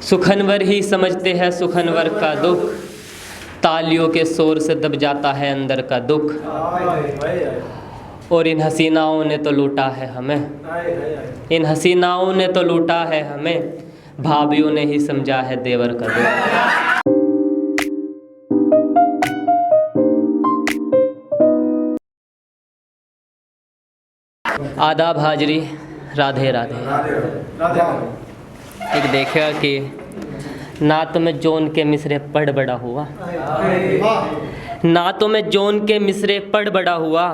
सुखनवर ही समझते हैं सुखनवर का दुख, तालियों के शोर से दब जाता है अंदर का दुख। और इन हसीनाओं ने तो लूटा है हमें, इन हसीनाओं ने तो लूटा है हमें, भाभीयों ने ही समझा है देवर का दुख। आदाब हाजरी, राधे राधे। एक देखा कि ना तो मैं जोन के मिसरे पढ़ बड़ा हुआ, ना तो मैं जोन के मिसरे पढ़ बड़ा हुआ,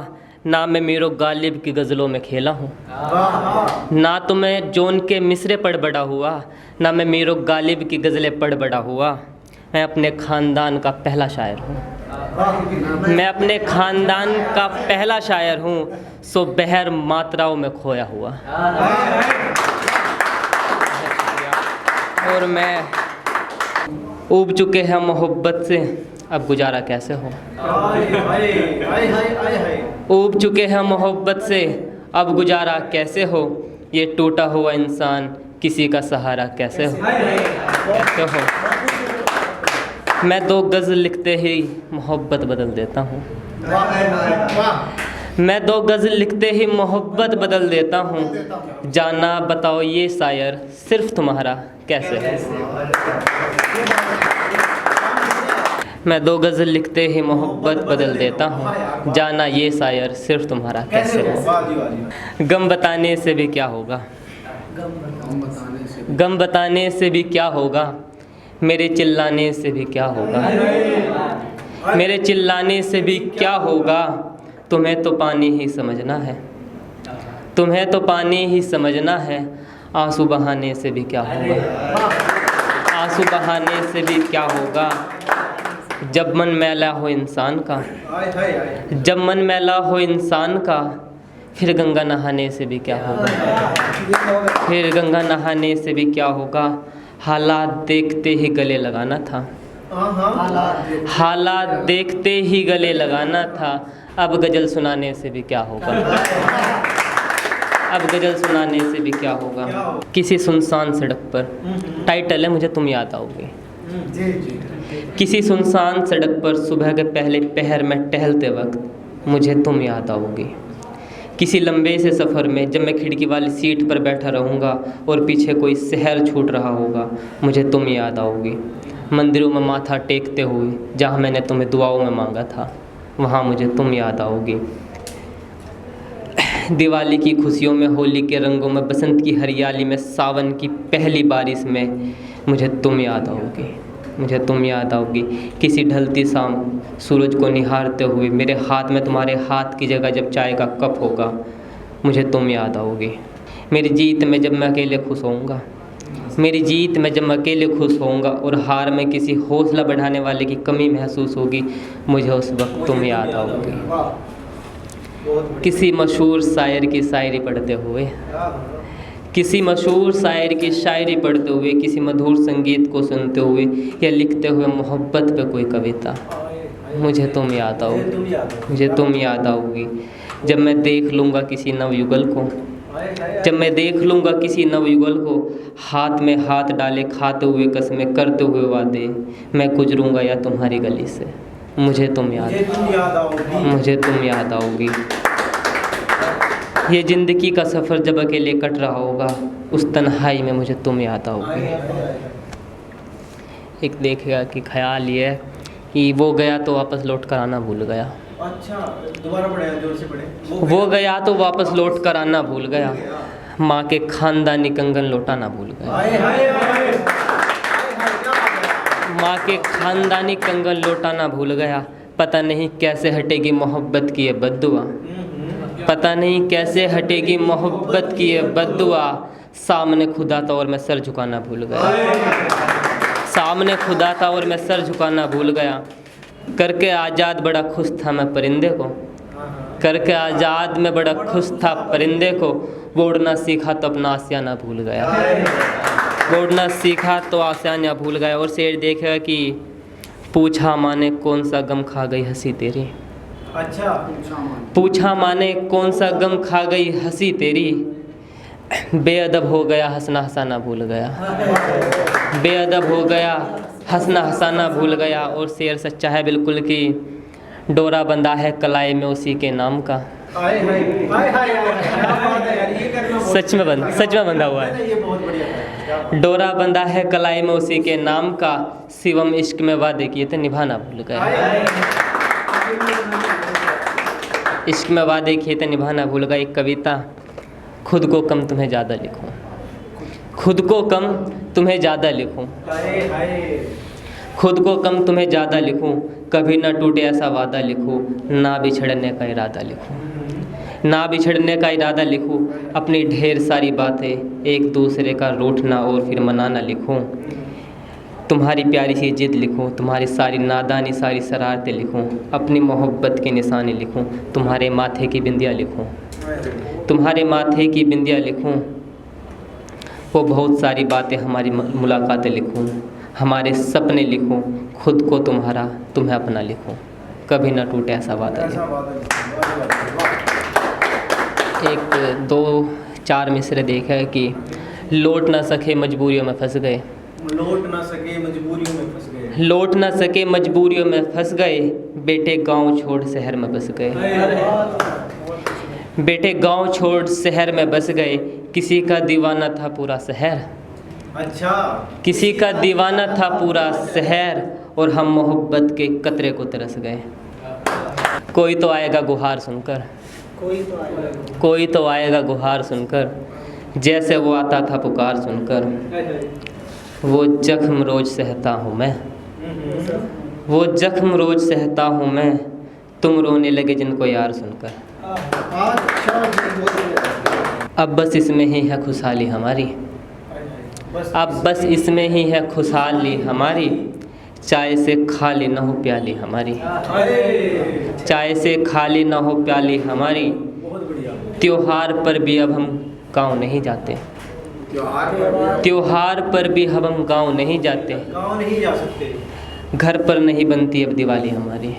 ना मैं मीरो गालिब की गज़लों में खेला हूँ। ना तो मैं जोन के मिसरे पढ़ बड़ा हुआ, ना मैं मीरो गालिब की गज़लें पढ़ बड़ा हुआ। मैं अपने ख़ानदान का पहला शायर हूँ, मैं अपने ख़ानदान का पहला शायर हूँ, सो बहर मात्राओं में खोया हुआ। और मैं ऊब चुके हैं मोहब्बत से, अब गुजारा कैसे हो। ऊब चुके हैं मोहब्बत से, अब गुजारा कैसे हो। ये टूटा हुआ इंसान किसी का सहारा कैसे हो, कैसे हो। मैं दो गज़ल लिखते ही मोहब्बत बदल देता हूँ, मैं दो गज़ल लिखते ही मोहब्बत बदल देता हूँ। जाना बताओ ये शायर सिर्फ तुम्हारा कैसे है। मैं दो गज़ल लिखते ही मोहब्बत बदल देता हूँ, जाना ये शायर सिर्फ तुम्हारा कैसे है। गम बताने से भी क्या होगा, गम बताने से भी क्या होगा, मेरे चिल्लाने से भी क्या होगा, मेरे चिल्लाने से भी क्या होगा। तुम्हें तो पानी ही समझना है, तुम्हें तो पानी ही समझना है। आंसू बहाने से भी क्या होगा, आंसू बहाने से भी क्या होगा। जब मन मैला हो इंसान का, जब मन मैला हो इंसान का, फिर गंगा नहाने से भी क्या होगा, फिर गंगा नहाने से भी क्या होगा। हालात देखते ही गले लगाना था, हालात देखते ही गले लगाना था। अब गज़ल सुनाने से भी क्या होगा, अब गज़ल सुनाने से भी क्या होगा। किसी सुनसान सड़क पर, टाइटल है मुझे तुम याद आओगे। किसी सुनसान सड़क पर सुबह के पहले पहर में टहलते वक्त मुझे तुम याद आओगी। किसी लंबे से सफ़र में जब मैं खिड़की वाली सीट पर बैठा रहूँगा और पीछे कोई शहर छूट रहा होगा, मुझे तुम याद आओगी। मंदिरों में माथा टेकते हुए जहाँ मैंने तुम्हें दुआओं में मांगा था, वहाँ मुझे तुम याद आओगी। दिवाली की खुशियों में, होली के रंगों में, बसंत की हरियाली में, सावन की पहली बारिश में मुझे तुम याद आओगी, मुझे तुम याद आओगी। किसी ढलती शाम सूरज को निहारते हुए मेरे हाथ में तुम्हारे हाथ की जगह जब चाय का कप होगा, मुझे तुम याद आओगी। मेरी जीत में जब मैं अकेले खुश होऊंगा, मेरी जीत में जब मैं अकेले खुश होऊंगा और हार में किसी हौसला बढ़ाने वाले की कमी महसूस होगी, मुझे उस वक्त तुम याद आओगी। किसी मशहूर शायर की शायरी पढ़ते हुए, किसी मशहूर शायर की शायरी पढ़ते हुए, किसी मधुर संगीत को सुनते हुए या लिखते हुए मोहब्बत पे कोई कविता, मुझे तुम याद आओगी, मुझे तुम याद आओगी। जब मैं देख लूँगा किसी नवयुगल को, जब मैं देख लूँगा किसी नवयुगल को, हाथ में हाथ डाले खाते हुए कसमें करते हुए वादे, मैं गुजरूँगा या तुम्हारी गली से, मुझे तुम याद आओगी, मुझे तुम याद आओगी। ये ज़िंदगी का सफ़र जब अकेले कट रहा होगा, उस तन्हाई में मुझे तुम याद आओगी। एक देखिएगा कि ख्याल ये है कि वो गया तो वापस लौट कर आना भूल गया। अच्छा, दोबारा पढ़े, जोर से पढ़े। वो गया तो वापस लौट कर आना भूल गया, माँ के ख़ानदानी कंगन लौटाना भूल गया। माँ के ख़ानदानी कंगन लौटाना भूल गया। पता नहीं कैसे हटेगी मोहब्बत की ये बद्दुआ, पता नहीं कैसे हटेगी मोहब्बत की ये बद्दुआ। सामने खुदा था और मैं सर झुकाना भूल गया, सामने खुदा था और मैं सर झुकाना भूल गया। करके आज़ाद बड़ा खुश था मैं परिंदे को, करके आज़ाद में बड़ा खुश था परिंदे को। वो उड़ना सीखा तो अपना आसियाना भूल गया, वो उड़ना सीखा तो आसियाना भूल गया। और शेर देखेगा कि पूछा माने कौन सा गम खा गई हंसी तेरी, अच्छा, पूछा माने कौन सा गम खा गई हंसी तेरी। बेअदब हो गया हंसना हंसाना भूल गया, बेअदब हो गया हंसना हंसाना भूल गया। और शेर सच्चा है बिल्कुल कि डोरा बंधा है कलाई में उसी के नाम का। हाय हाय हाय हाय क्या बात है यार, ये करना सच में बंधा हुआ है। ये बहुत बढ़िया है। डोरा बंधा है कलाई में उसी के नाम का, शिवम इश्क में वादे किए थे निभाना भूल गया। इश्क में वादे किए थे निभाना भूल गया। एक कविता, खुद को कम तुम्हें ज़्यादा लिखूं, खुद को कम तुम्हें ज़्यादा लिखूं, हाय हाय खुद को कम तुम्हें ज़्यादा लिखूं, कभी ना टूटे ऐसा वादा लिखूं, ना बिछड़ने का इरादा लिखूं, ना बिछड़ने का इरादा लिखूं, अपनी ढेर सारी बातें एक दूसरे का रूठना और फिर मनाना लिखूं, तुम्हारी प्यारी सी जिद लिखूं, तुम्हारी सारी नादानी सारी शरारतें लिखूं, अपनी मोहब्बत के निशाने लिखूं, तुम्हारे माथे की बिंदिया लिखूं, तुम्हारे माथे की बिंदिया लिखूं, वो बहुत सारी बातें हमारी मुलाकातें लिखूं, हमारे सपने लिखूं, खुद को तुम्हारा तुम्हें अपना लिखूं, कभी ना टूटे ऐसा वादा लिखूं। एक दो चार मिसरे देखे कि लौट ना सके मजबूरियों में फंस गए, लौट ना सके मजबूरियों में फंस गए, लौट ना सके मजबूरियों में फंस गए, बेटे गांव छोड़ शहर में बस गए, बेटे गांव छोड़ शहर में बस गए, किसी का दीवाना था पूरा शहर, अच्छा किसी का दीवाना था पूरा शहर, और हम मोहब्बत के कतरे को तरस गए। कोई तो आएगा गुहार सुनकर, कोई तो आएगा गुहार सुनकर, जैसे वो आता था पुकार सुनकर, वो जख्म रोज सहता हूँ मैं, वो जख्म रोज सहता हूँ मैं, तुम रोने लगे जिनको यार सुनकर। अब बस इसमें ही है खुशहाली हमारी, अब बस इसमें ही है खुशहाली हमारी, चाय से खाली न हो प्याली हमारी, चाय से खाली न हो प्याली हमारी, त्योहार पर भी अब हम गाँव नहीं जाते, त्योहार पर भी अब हम गाँव नहीं जाते, गाँव नहीं जा सकते, घर पर नहीं बनती अब दिवाली हमारी,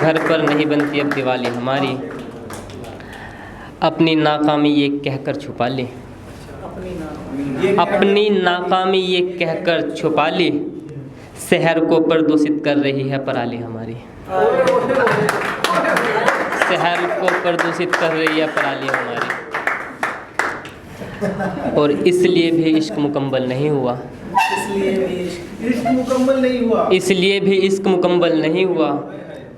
घर पर नहीं बनती अब दिवाली हमारी, अपनी नाकामी ये कहकर छुपा ली, अपनी नाकामी ये कहकर छुपा ली, शहर को प्रदूषित कर रही है पराली हमारी, शहर को प्रदूषित कर रही है पराली हमारी। और इसलिए भी इश्क मुकम्मल नहीं हुआ, इश्क मुकम्मल नहीं हुआ, इसलिए भी इश्क मुकम्मल नहीं हुआ,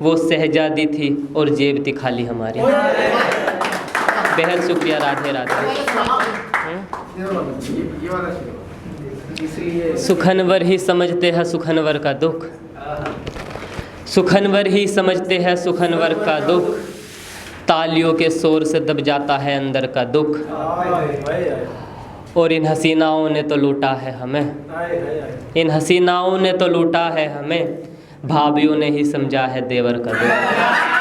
वो शहजादी थी और जेब थी खाली हमारी। बेहद शुक्रिया, राधे राधे। सुखनवर ही समझते हैं सुखनवर का दुख, सुखनवर ही समझते हैं सुखनवर का दुख, तालियों के शोर से दब जाता है अंदर का दुख, और इन हसीनाओं ने तो लूटा है हमें, इन हसीनाओं ने तो लूटा है हमें, भाभीयों ने ही समझा है देवर का दुख।